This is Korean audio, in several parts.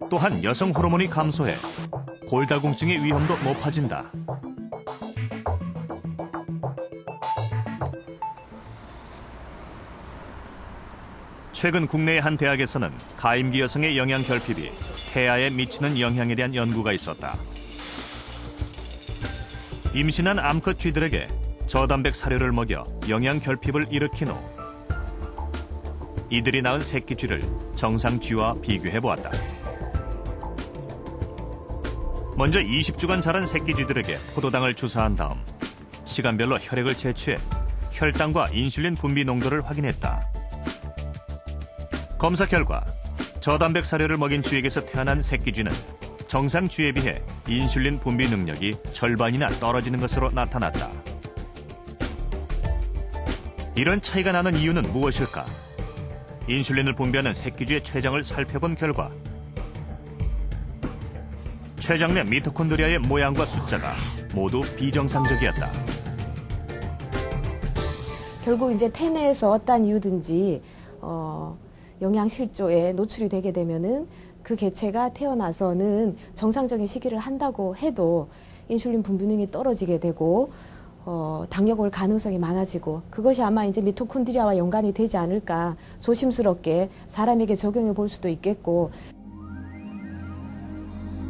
또한 여성 호르몬이 감소해 골다공증의 위험도 높아진다. 최근 국내의 한 대학에서는 가임기 여성의 영양 결핍이 태아에 미치는 영향에 대한 연구가 있었다. 임신한 암컷 쥐들에게 저단백 사료를 먹여 영양 결핍을 일으킨 후 이들이 낳은 새끼 쥐를 정상 쥐와 비교해 보았다. 먼저 20주간 자란 새끼 쥐들에게 포도당을 주사한 다음 시간별로 혈액을 채취해 혈당과 인슐린 분비 농도를 확인했다. 검사 결과 저단백 사료를 먹인 쥐에게서 태어난 새끼 쥐는 정상 쥐에 비해 인슐린 분비 능력이 절반이나 떨어지는 것으로 나타났다. 이런 차이가 나는 이유는 무엇일까? 인슐린을 분비하는 새끼 쥐의 췌장을 살펴본 결과 췌장 내 미토콘드리아의 모양과 숫자가 모두 비정상적이었다. 결국 이제 태내에서 어떠한 이유든지 영양 실조에 노출이 되게 되면은 그 개체가 태어나서는 정상적인 시기를 한다고 해도 인슐린 분비능이 떨어지게 되고 당뇨가 올 가능성이 많아지고 그것이 아마 이제 미토콘드리아와 연관이 되지 않을까 조심스럽게 사람에게 적용해 볼 수도 있겠고.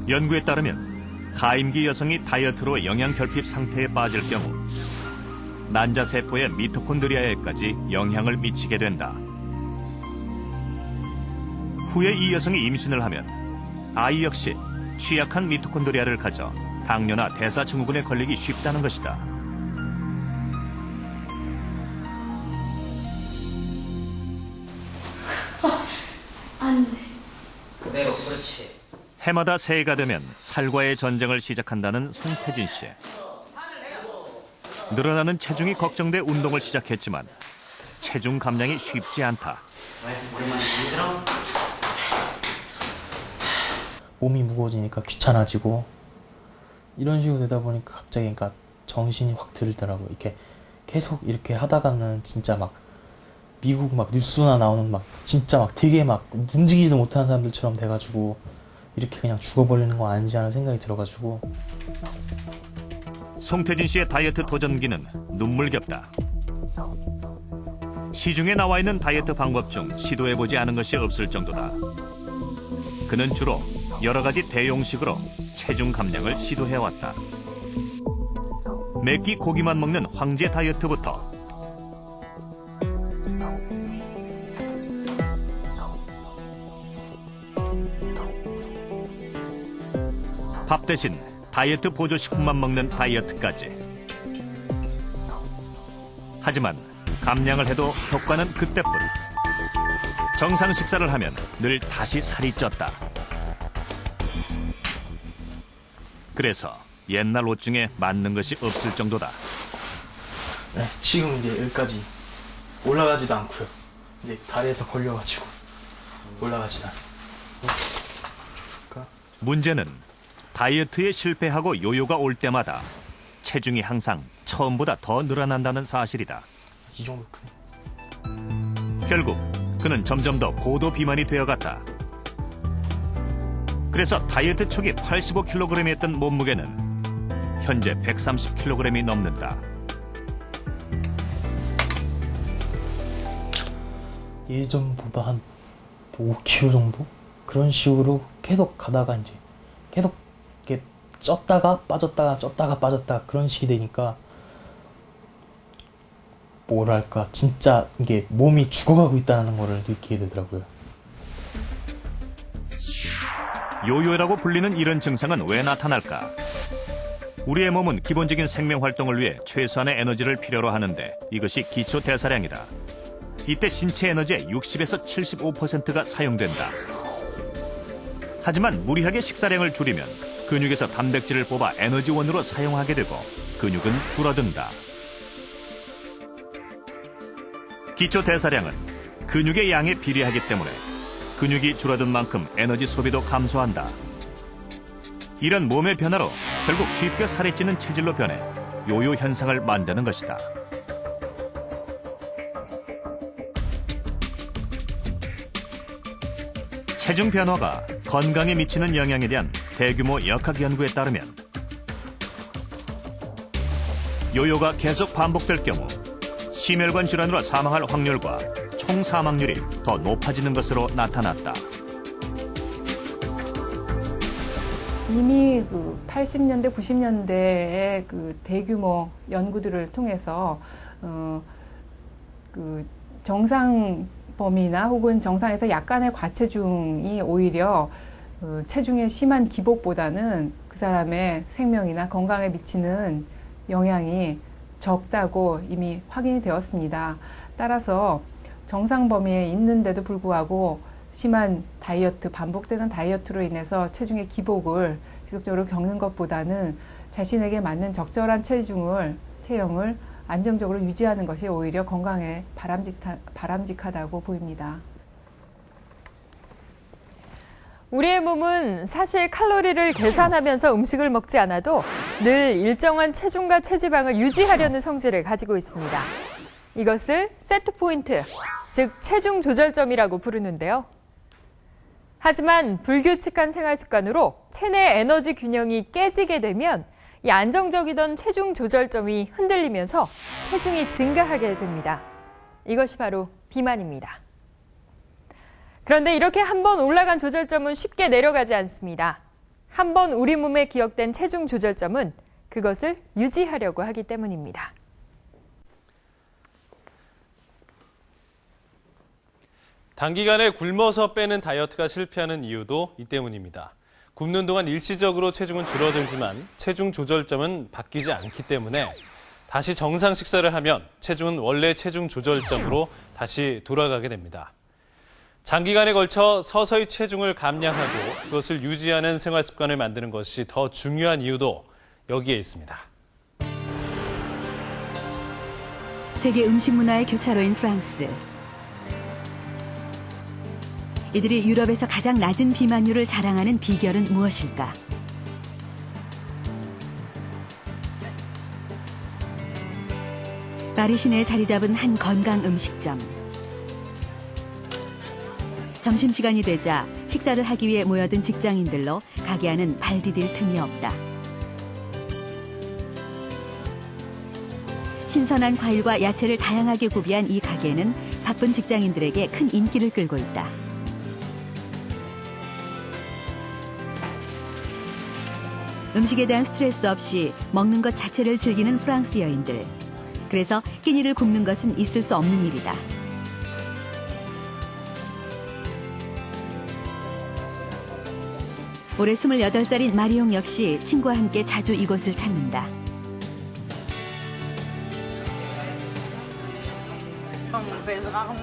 연구에 따르면 가임기 여성이 다이어트로 영양 결핍 상태에 빠질 경우 난자세포의 미토콘드리아에까지 영향을 미치게 된다. 후에 이 여성이 임신을 하면 아이 역시 취약한 미토콘드리아를 가져 당뇨나 대사증후군에 걸리기 쉽다는 것이다. 안 돼. 그대로, 그렇지. 해마다 새해가 되면 살과의 전쟁을 시작한다는 송태진 씨. 늘어나는 체중이 걱정돼 운동을 시작했지만 체중 감량이 쉽지 않다. 몸이 무거워지니까 귀찮아지고 이런 식으로 되다 보니까 갑자기 그러니까 정신이 확 들더라고요. 이렇게 계속 이렇게 하다가는 진짜 막 미국 막 뉴스나 나오는 막 진짜 막 되게 막 움직이지도 못하는 사람들처럼 돼가지고 이렇게 그냥 죽어버리는 거 아닌지 하는 생각이 들어가지고. 송태진 씨의 다이어트 도전기는 눈물겹다. 시중에 나와 있는 다이어트 방법 중 시도해보지 않은 것이 없을 정도다. 그는 주로 여러 가지 대용식으로 체중 감량을 시도해왔다. 매끼 고기만 먹는 황제 다이어트부터 밥 대신 다이어트 보조식품만 먹는 다이어트까지. 하지만 감량을 해도 효과는 그때뿐. 정상 식사를 하면 늘 다시 살이 쪘다. 그래서 옛날 옷 중에 맞는 것이 없을 정도다. 네, 지금 이제 여기까지 올라가지도 않고요. 이제 다리에서 걸려가지고 올라가지도 않고. 문제는 다이어트에 실패하고 요요가 올 때마다 체중이 항상 처음보다 더 늘어난다는 사실이다. 이 정도 크네. 결국 그는 점점 더 고도 비만이 되어갔다. 그래서 다이어트 초기 85kg이었던 몸무게는 현재 130kg이 넘는다. 예전보다 한 5kg 정도? 그런 식으로 계속 가다가 이제 계속 이렇게 쪘다가 빠졌다가 쪘다가 빠졌다가 그런 식이 되니까 뭐랄까 진짜 이게 몸이 죽어가고 있다는 거를 느끼게 되더라고요. 요요라고 불리는 이런 증상은 왜 나타날까? 우리의 몸은 기본적인 생명 활동을 위해 최소한의 에너지를 필요로 하는데 이것이 기초 대사량이다. 이때 신체 에너지의 60에서 75%가 사용된다. 하지만 무리하게 식사량을 줄이면 근육에서 단백질을 뽑아 에너지원으로 사용하게 되고 근육은 줄어든다. 기초 대사량은 근육의 양에 비례하기 때문에 근육이 줄어든 만큼 에너지 소비도 감소한다. 이런 몸의 변화로 결국 쉽게 살이 찌는 체질로 변해 요요 현상을 만드는 것이다. 체중 변화가 건강에 미치는 영향에 대한 대규모 역학 연구에 따르면 요요가 계속 반복될 경우 심혈관 질환으로 사망할 확률과 총 사망률이 더 높아지는 것으로 나타났다. 이미 80년대, 90년대의 대규모 연구들을 통해서 정상 범위나 혹은 정상에서 약간의 과체중이 오히려 체중의 심한 기복보다는 그 사람의 생명이나 건강에 미치는 영향이 적다고 이미 확인이 되었습니다. 따라서 정상 범위에 있는데도 불구하고 심한 다이어트, 반복되는 다이어트로 인해서 체중의 기복을 지속적으로 겪는 것보다는 자신에게 맞는 적절한 체형을 안정적으로 유지하는 것이 오히려 건강에 바람직하다고 보입니다. 우리의 몸은 사실 칼로리를 계산하면서 음식을 먹지 않아도 늘 일정한 체중과 체지방을 유지하려는 성질을 가지고 있습니다. 이것을 세트 포인트, 즉 체중 조절점이라고 부르는데요. 하지만 불규칙한 생활 습관으로 체내 에너지 균형이 깨지게 되면 이 안정적이던 체중 조절점이 흔들리면서 체중이 증가하게 됩니다. 이것이 바로 비만입니다. 그런데 이렇게 한번 올라간 조절점은 쉽게 내려가지 않습니다. 한번 우리 몸에 기억된 체중 조절점은 그것을 유지하려고 하기 때문입니다. 단기간에 굶어서 빼는 다이어트가 실패하는 이유도 이 때문입니다. 굶는 동안 일시적으로 체중은 줄어들지만 체중 조절점은 바뀌지 않기 때문에 다시 정상 식사를 하면 체중은 원래 체중 조절점으로 다시 돌아가게 됩니다. 장기간에 걸쳐 서서히 체중을 감량하고 그것을 유지하는 생활 습관을 만드는 것이 더 중요한 이유도 여기에 있습니다. 세계 음식 문화의 교차로인 프랑스. 이들이 유럽에서 가장 낮은 비만율을 자랑하는 비결은 무엇일까? 파리 시내에 자리 잡은 한 건강 음식점. 점심시간이 되자 식사를 하기 위해 모여든 직장인들로 가게 안은 발 디딜 틈이 없다. 신선한 과일과 야채를 다양하게 구비한 이 가게는 바쁜 직장인들에게 큰 인기를 끌고 있다. 음식에 대한 스트레스 없이 먹는 것 자체를 즐기는 프랑스 여인들. 그래서 끼니를 굶는 것은 있을 수 없는 일이다. 올해 28살인 마리옹 역시 친구와 함께 자주 이곳을 찾는다.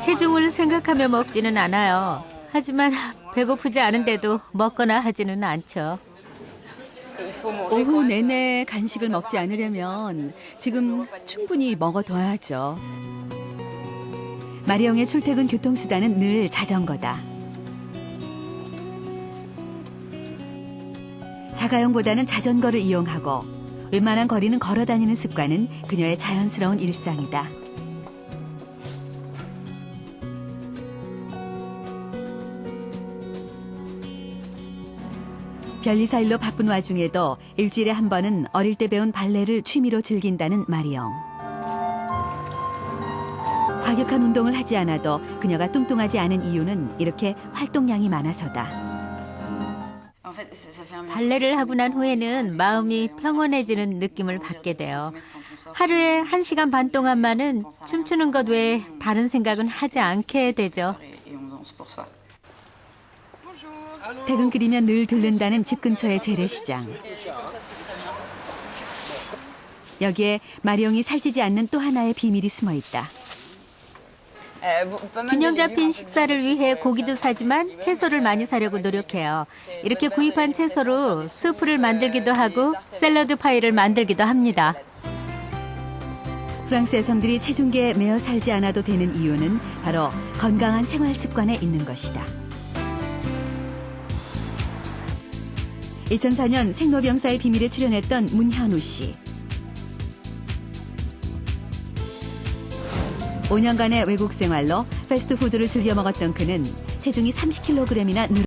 체중을 생각하며 먹지는 않아요. 하지만 배고프지 않은데도 먹거나 하지는 않죠. 오후 내내 간식을 먹지 않으려면 지금 충분히 먹어둬야죠. 마리옹의 출퇴근 교통수단은 늘 자전거다. 자가용보다는 자전거를 이용하고 웬만한 거리는 걸어 다니는 습관은 그녀의 자연스러운 일상이다. 별일사일로 바쁜 와중에도 일주일에 한 번은 어릴 때 배운 발레를 취미로 즐긴다는 마리옹. 과격한 운동을 하지 않아도 그녀가 뚱뚱하지 않은 이유는 이렇게 활동량이 많아서다. 발레를 하고 난 후에는 마음이 평온해지는 느낌을 받게 돼요. 하루에 1시간 반 동안만은 춤추는 것 외에 다른 생각은 하지 않게 되죠. 퇴근길이면 늘 들른다는 집 근처의 재래시장. 여기에 마리옹이 살찌지 않는 또 하나의 비밀이 숨어 있다. 균형 잡힌 식사를 위해 고기도 사지만 채소를 많이 사려고 노력해요. 이렇게 구입한 채소로 수프를 만들기도 하고 샐러드 파이를 만들기도 합니다. 프랑스 여성들이 체중계에 매여 살지 않아도 되는 이유는 바로 건강한 생활 습관에 있는 것이다. 2004년 생로병사의 비밀에 출연했던 문현우 씨. 5년간의 외국 생활로 패스트푸드를 즐겨 먹었던 그는 체중이 30kg이나 늘어